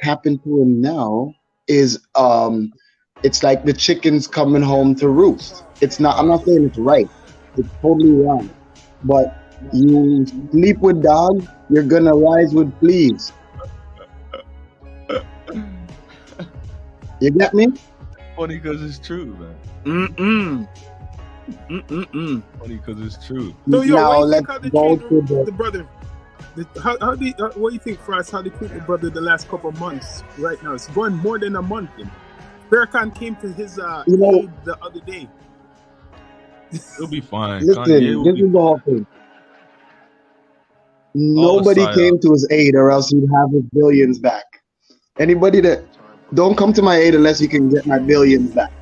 happened to him now is it's like the chickens coming home to roost. It's not. I'm not saying it's right. It's totally wrong. But you sleep with dogs, you're gonna rise with fleas. You get me? Funny because it's true, man. Funny because it's true. So yo, Now what do you let's think how they go treat to the brother? How do you, what do you think, Frost? How they treat the brother the last couple of months? Right now, it's going more than a month. Farrakhan came to his you know. aid the other day. It'll be fine. Listen, Kanye will this be is the whole thing. all the Nobody came psyop. to his aid, or else he'd have his billions back. Anybody that don't come to my aid unless you can get my billions back.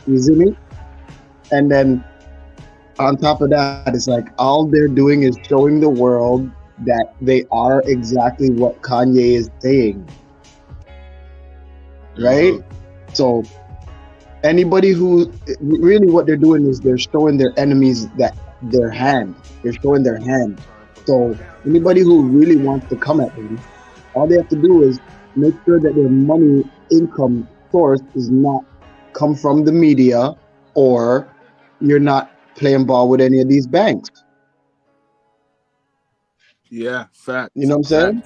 You see me? And then on top of that, it's like all they're doing is showing the world that they are exactly what Kanye is saying. Right? So anybody who really what they're doing is they're showing their enemies that their hand. They're showing their hand. So anybody who really wants to come at them, all they have to do is make sure that their money income source is not come from the media, or you're not playing ball with any of these banks. Yeah, fact. You know what I'm saying?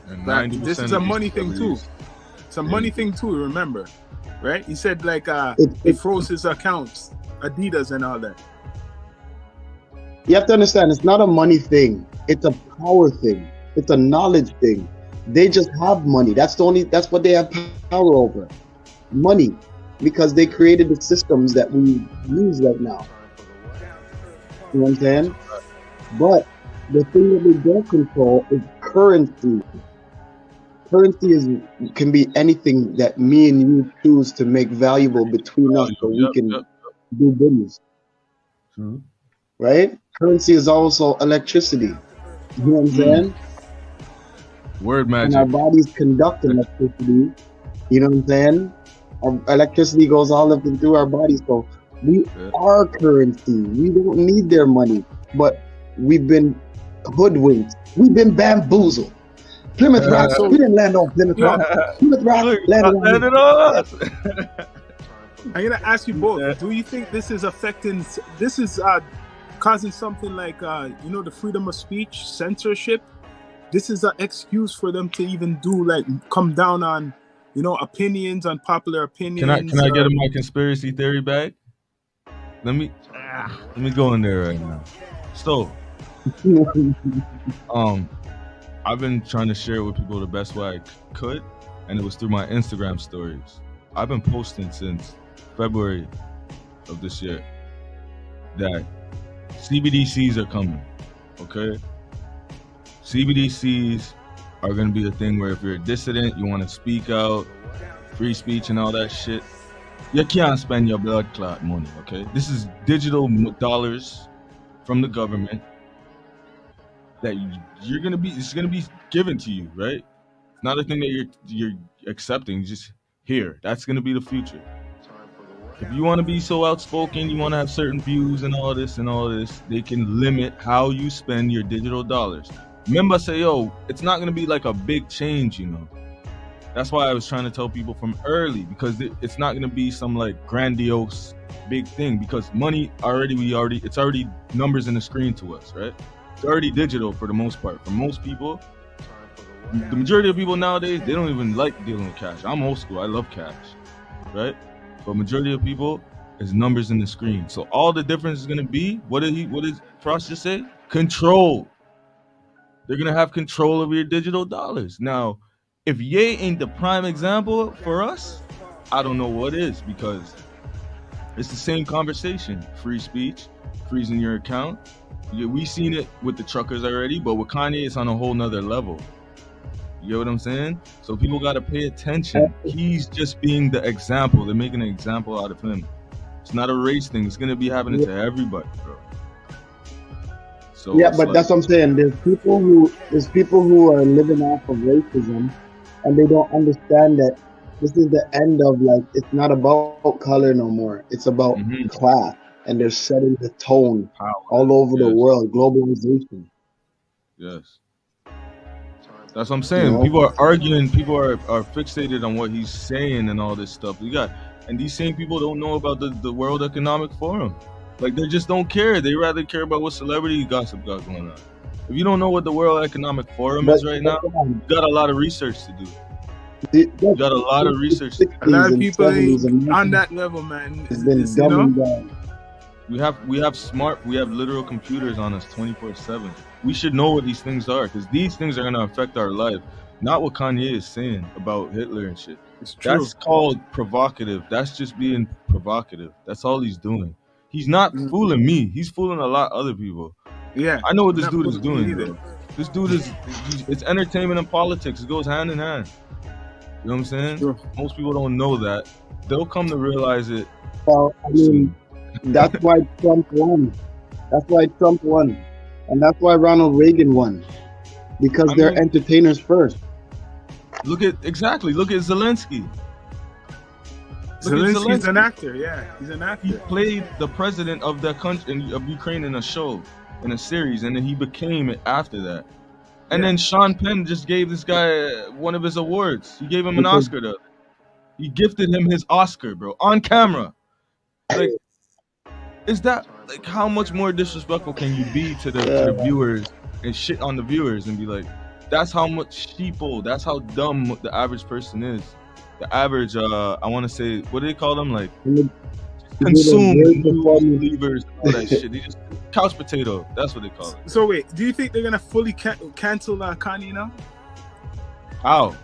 And Fact. 90% This is of a these money thing too. celebrities- It's a money thing too. Remember, right? He said like It- he it- froze his accounts, Adidas and all that. You have to understand, it's not a money thing. It's a power thing. It's a knowledge thing. They just have money. That's what they have power over. Money. Because they created the systems that we use right now. You know what I'm saying? But the thing that they don't control is currency. Currency can be anything that me and you choose to make valuable between us, so we can do business. True. Right? Currency is also electricity. You know what I'm saying? Word And our magic. bodies conduct electricity. You know what I'm saying? Our electricity goes all up and through our bodies. So we are currency. We don't need their money. But we've been hoodwinked. We've been bamboozled. Plymouth Rock, we didn't land on Plymouth Rock. Plymouth Rock landed on us. I'm gonna ask you both. Do you think this is affecting? This is causing something like the freedom of speech, censorship. This is an excuse for them to even do come down on opinions, on popular opinions. Can I get my conspiracy theory back? Let me go in there right now. So, I've been trying to share it with people the best way I could, and it was through my Instagram stories. I've been posting since February of this year that CBDCs are coming. Okay, CBDCs are going to be the thing where if you're a dissident, you want to speak out, free speech and all that shit, you can't spend your blood clot money. Okay, this is digital dollars from the government that it's gonna be given to you, right? It's not a thing that you're accepting, just here. That's gonna be the future. If you want to be so outspoken, you want to have certain views and all this, they can limit how you spend your digital dollars. Remember, I say, it's not gonna be like a big change, That's why I was trying to tell people from early, because it's not gonna be some like grandiose big thing, because money it's already numbers in the screen to us, right? It's already digital for the most part. For most people, the majority of people nowadays, they don't even like dealing with cash. I'm old school. I love cash, right? But majority of people is numbers in the screen. So all the difference is gonna be what did Frost just say? Control. They're gonna have control over your digital dollars. Now, if Ye ain't the prime example for us, I don't know what is, because it's the same conversation. Free speech, freezing your account. Yeah, we seen it with the truckers already, but with Kanye, it's on a whole nother level. You get what I'm saying? So people got to pay attention. He's just being the example. They're making an example out of him. It's not a race thing. It's going to be happening to everybody, bro. So yeah, but that's what I'm saying. There's people who are living off of racism, and they don't understand that this is the end of, it's not about color no more. It's about class. And they're setting the tone all over the world. Globalization. Yes. That's what I'm You saying. know, People are arguing. People are fixated on what he's saying and all this stuff. And these same people don't know about the World Economic Forum. Like they just don't care. They rather care about what celebrity gossip got going on. If you don't know what the World Economic Forum but is right now, you got a lot of research to do. yeah, You got a lot of since research the to do. A lot 60s of and people 70s, ain't on America that level, man. has been It's, you know, dumbing down. We have literal computers on us 24/7. We should know what these things are because these things are gonna affect our life. Not what Kanye is saying about Hitler and shit. it's true. That's called provocative. That's just being provocative. That's all he's doing. He's not Mm, fooling me. He's fooling a lot of other people. yeah, I know what he's this not dude is fooling me doing, either. bro. This dude it's entertainment and politics. It goes hand in hand. You know what I'm saying? True. Most people don't know that. They'll come to realize it Well, I soon. mean, that's why Trump won. That's why Trump won. And that's why Ronald Reagan won. Because I they're mean, entertainers first. look at Zelensky. Look at Zelensky's an Zelensky. actor. Yeah, he's an He actor. played the president of the country of Ukraine in a show, in a series, and then he became it after that. And Yeah, then Sean Penn just gave this guy one of his awards. He gave him an Because Oscar though. He gifted him his Oscar, bro, on camera. Like, is that like how much more disrespectful can you be to the uh, viewers and shit on the viewers and be like, that's how much sheeple, that's how dumb the average person is. The average, I want to say, what do they call them? Like and they did a consumed great news performance. believers and all that shit. They just couch potato. That's what they call it. So wait, do you think they're gonna fully cancel Kanye now? How?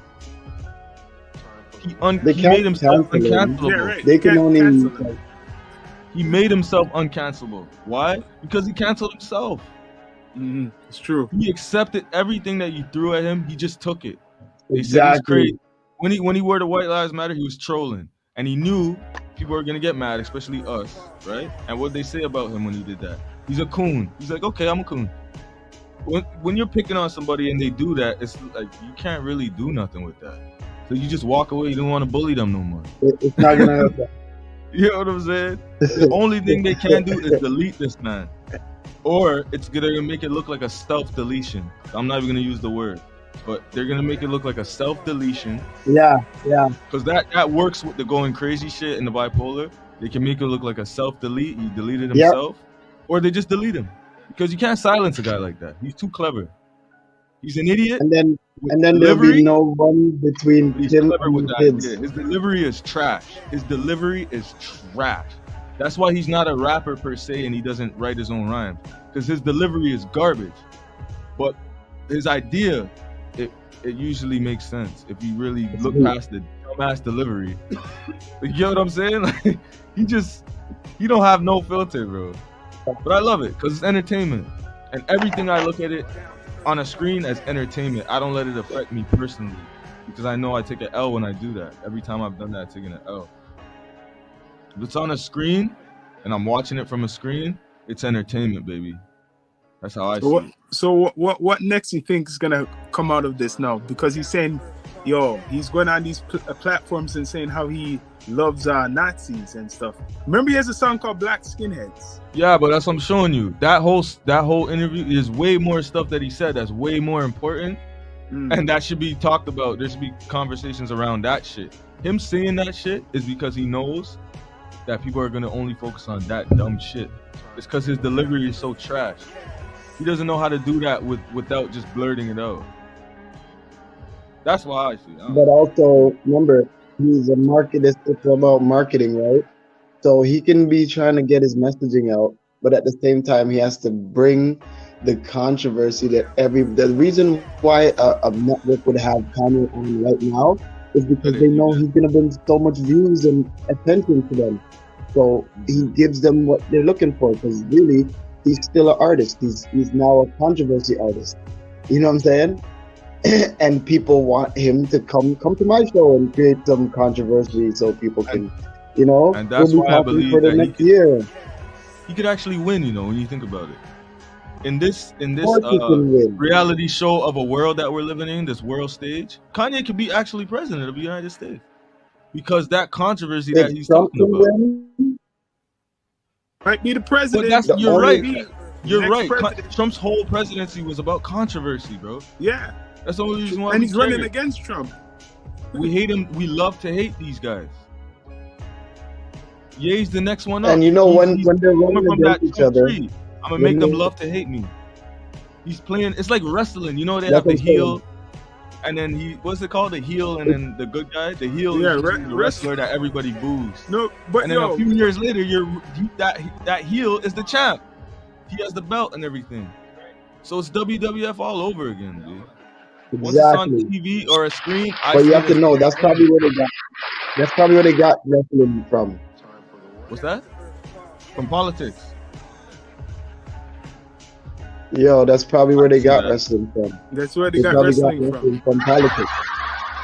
They He made can't himself cancel him. Yeah, uncancelable. right. They You can can't only cancel him. like, He made himself uncancelable. Why? Because he canceled himself. It's true. He accepted everything that you threw at him. He just took it. They said he's crazy. exactly. When he wore the White Lives Matter, he was trolling, and he knew people were gonna get mad, especially us, right? And what they say about him when he did that? He's a coon. He's like, okay, I'm a coon. When you're picking on somebody and they do that, it's like you can't really do nothing with that. So you just walk away. You don't want to bully them no more. It's not gonna. You know what I'm saying? The only thing they can do is delete this man, or it's gonna make it look like a self-deletion. I'm not even gonna use the word, but they're gonna make it look like a self-deletion Yeah, yeah. because that works with the going crazy shit and the bipolar. They can make it look like a self-delete. He deleted Yep. himself, or they just delete him because you can't silence a guy like that. He's too clever. He's an idiot And then with there'll be delivery. no one between But he's him clever and with the the kids. idea. His delivery is trash. His delivery is trash. That's why he's not a rapper per se, and he doesn't write his own rhymes because his delivery is garbage. But his idea, it usually makes sense if you really look past the dumbass delivery. You get what I'm saying? Like, he don't have no filter, bro. But I love it because it's entertainment, and everything I look at it on a screen as entertainment. I don't let it affect me personally because I know I take an L when I do that. Every time I've done that, I've taken an L. If it's on a screen and I'm watching it from a screen, it's entertainment, baby. That's how I see it. So what next you think is gonna come out of this now? Because he's saying, he's going on these platforms and saying how he loves Nazis and stuff. Remember, he has a song called Black Skinheads. Yeah, but that's what I'm showing you. That whole interview is way more stuff that he said that's way more important, and that should be talked about. There should be conversations around that shit. Him saying that shit is because he knows that people are gonna only focus on that dumb shit. It's because his delivery is so trash. He doesn't know how to do that without just blurting it out. That's why I see it. But also, remember, he's a marketist. It's about marketing, right? So he can be trying to get his messaging out, but at the same time, he has to bring the controversy that the reason why a network would have Kanye on right now is because they know he's going to bring so much views and attention to them. So he gives them what they're looking for because really, he's still an artist. He's now a controversy artist. You know what I'm saying? And people want him to come to my show and create some controversy so people can, and that's we'll be why I talking believe for the that next year. He could actually win, when you think about it. In this Of course he can win. reality show of a world that we're living in, this world stage, Kanye could be actually president of the United States because that controversy that If he's Trump talking can about. win, Might be the president. But you're right. You're Next right. president. Trump's whole presidency was about controversy, bro. Yeah. That's the only reason why. And he's running against Trump. We hate him. We love to hate these guys. Ye's the next one up. And you know, when they're coming running from that against each other, tree, I'm gonna make them love to hate me. He's playing. It's like wrestling. You know, they have the heel, and then what's it called? The heel, and then the good guy. The heel is the wrestler that everybody boos. No, but and then a few years later, that heel is the champ. He has the belt and everything. So it's WWF all over again, dude. Exactly. Once it's on TV or a screen, but you have to know that's probably where they got. That's probably where they got wrestling from. What's that? From politics. Yo, that's probably where they got wrestling from. That's where they got wrestling from politics.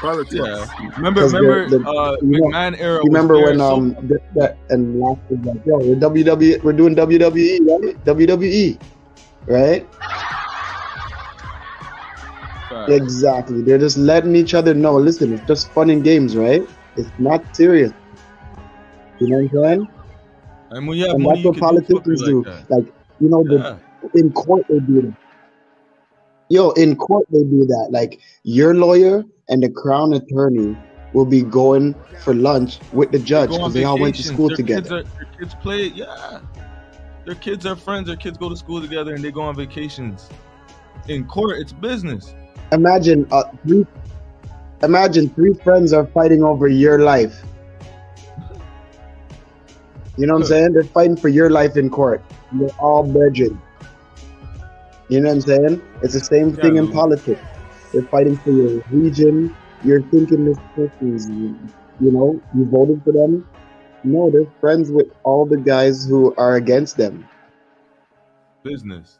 Politics. Yeah. Remember, McMahon era. Remember when that and last was like, yo, we're WWE, we're doing WWE, right? WWE, right? Exactly. They're just letting each other know. Listen, it's just fun and games, right? It's not serious. You know what I'm saying? And that's what politicians do. Like, you know, in court they do that. Yo, in court they do that. Like, your lawyer and the crown attorney will be going for lunch with the judge because they all went to school together. Their kids play, Their kids are friends. Their kids go to school together and they go on vacations. In court, it's business. Imagine three friends are fighting over your life. You know what I'm saying? They're fighting for your life in court. They're all brethren. You know what I'm saying? It's the same thing in politics. They're fighting for your region. You're thinking this person's, you know, you voted for them. No, they're friends with all the guys who are against them. Business.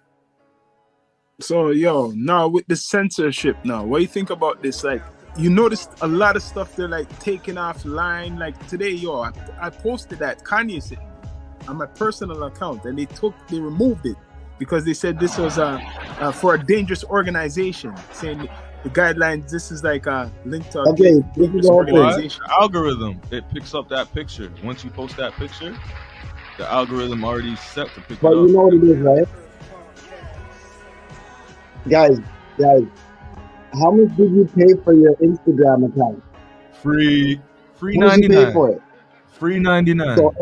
So, yo, now with the censorship now, what do you think about this? Like, you noticed a lot of stuff they're like taking offline. Like today, yo, I posted that Kanye said on my personal account, and they removed it because they said this was for a dangerous organization, saying the guidelines. This is like a link to a dangerous organization. Algorithm, it picks up that picture. Once you post that picture, the algorithm already set to pick it up. But you know what it is, right? Guys, how much did you pay for your Instagram account? Free How much did you pay for it? Free 99. So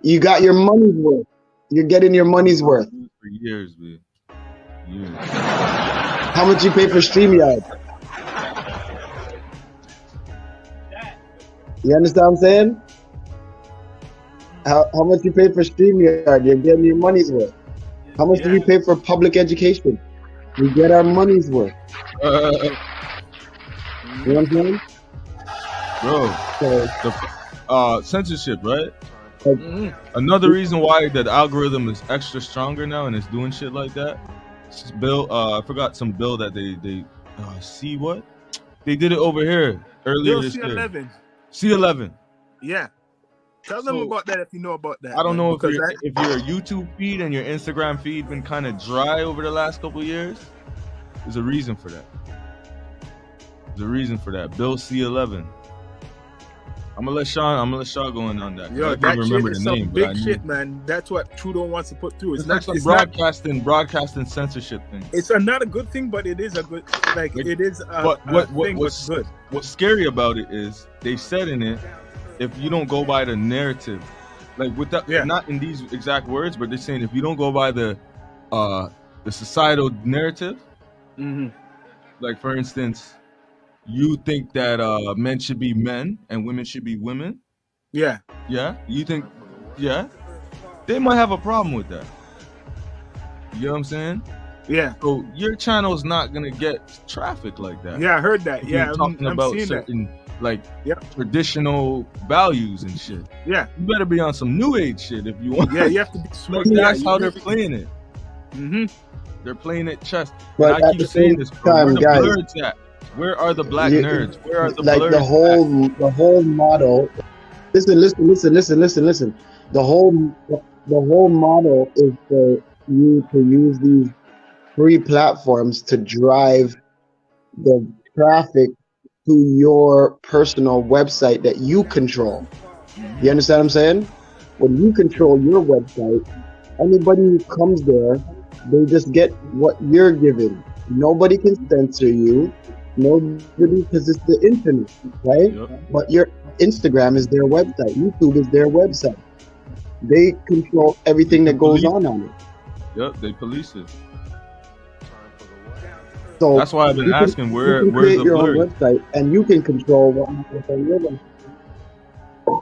you got your money's worth. You're getting your money's worth. For years, man. Years. How much you pay for StreamYard? You understand what I'm saying? How much you pay for StreamYard? You're getting your money's worth. How much do we pay for public education? We get our money's worth. You know what I'm saying? Bro, censorship, right? Another reason why the algorithm is extra stronger now and it's doing shit like that. Bill, I forgot some bill that they see what? They did it over here earlier this year. C11. Yeah. Tell them about that if you know about that. I don't know if your YouTube feed and your Instagram feed been kind of dry over the last couple of years. There's a reason for that. Bill C11. I'm gonna let Shaw go in on that. Yo, I can't remember the name, big shit, man. That's what Trudeau wants to put through. It's not some broadcasting censorship thing. It's not a good thing, but it is a good it is what's good. What's scary about it is they said in it, if you don't go by the narrative, like with that, not in these exact words, but they're saying if you don't go by the societal narrative, like for instance, you think that men should be men and women should be women. Yeah. You think, they might have a problem with that. You know what I'm saying? Yeah. So your channel's not gonna get traffic like that. Yeah, I heard that. You're talking about certain traditional values and shit. Yeah. You better be on some new age shit if you want. Yeah, you have to be smart. That's how they're playing it. They're playing it chess. But I keep saying this, bro. Where the blurs at? Where are the black nerds? Where are the blurs the whole model. Listen. The whole model is for you to use these free platforms to drive the traffic to your personal website that you control. You understand what I'm saying? When you control your website, anybody who comes there They just get what you're given. Nobody can censor you. Nobody, because it's the internet, right? Yep. But your Instagram is their website. YouTube is their website. They control everything that goes on it. Yep, they police it. So that's why I've been asking where's create the your own blurs? website, and you can control what happens on your website.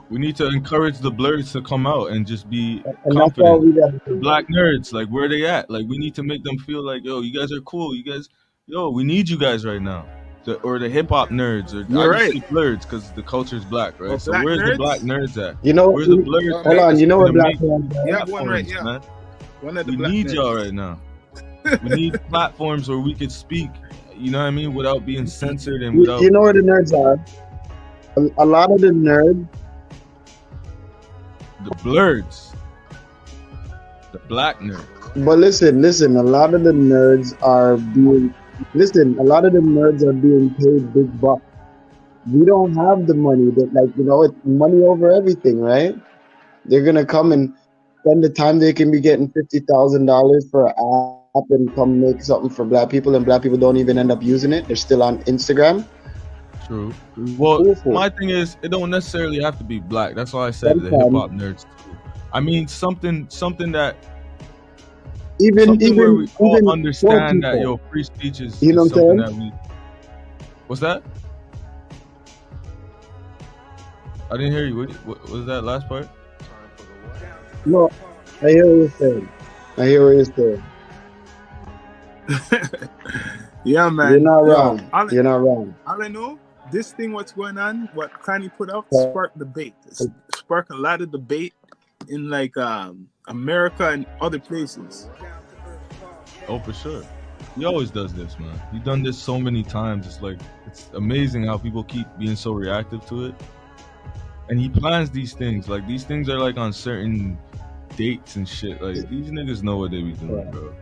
We need to encourage the blurs to come out and just be And that's all we confident. got. The black nerds, like where they at? Like we need to make them feel like, yo, you guys are cool. You guys, yo, we need you guys right now. Or the hip hop nerds, or You're I just right. say blurs because the culture's black, right? Oh, So black where's the nerds? black nerds at? You know, Where's the blurs? hold on. You know what to black make nerds are? You have one right, platforms, yeah. man? One of the We black need nerds. y'all right now. We need platforms where we could speak, you know what I mean, without being censored and without. You know where the nerds are? A lot of the nerds, The blurs, the black nerds. but listen, a lot of the nerds are being, a lot of the nerds are being paid big bucks. We don't have the money that, like, you know, it's money over everything, right? They're going to come and spend the time they can be getting $50,000 for an app and come make something for black people, and black people don't even end up using it. They're still on Instagram. True. Well, Awful. my thing is, it don't necessarily have to be black. That's why I said the hip hop nerds. I mean, something that Even where we all even understand poor that people. free speech is, You know is what I'm something that we. What's that? I didn't hear you. What was that last part? No, I hear what you're saying. Yeah, man. You're not Yo, wrong. You're not wrong. All I know, this thing, what's going on, what Kanye put out, sparked debate. Sparked a lot of debate in like America and other places. Oh, for sure. He always does this, man. He's done this so many times. It's like, it's amazing how people keep being so reactive to it. And he plans these things. Like, these things are like on certain dates and shit. Like, these niggas know what they be doing, bro.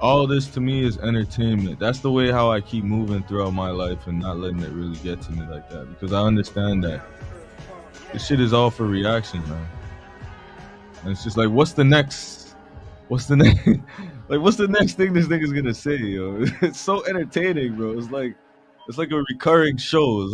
All this to me is entertainment. That's the way how I keep moving throughout my life and not letting it really get to me like that. Because I understand that this shit is all for reaction, man. And it's just like, what's the next like, what's the next thing this nigga's gonna say, yo? It's so entertaining, bro. It's like a recurring show. It's